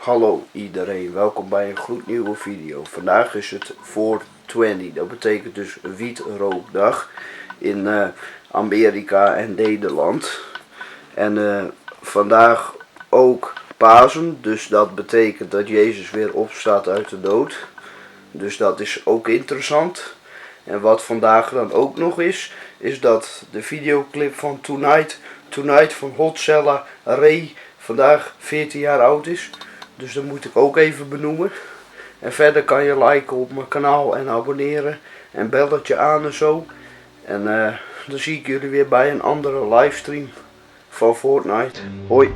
Hallo iedereen, welkom bij een gloednieuwe video. Vandaag is het 420, dat betekent dus wietrookdag in Amerika en Nederland. En vandaag ook Pasen, dus dat betekent dat Jezus weer opstaat uit de dood. Dus dat is ook interessant. En wat vandaag dan ook nog is dat de videoclip van Tonight van Hotzella Ray vandaag 14 jaar oud is. Dus dat moet ik ook even benoemen. En verder kan je liken op mijn kanaal en abonneren. En belletje aan en zo. En dan zie ik jullie weer bij een andere livestream van Fortnite. Hoi.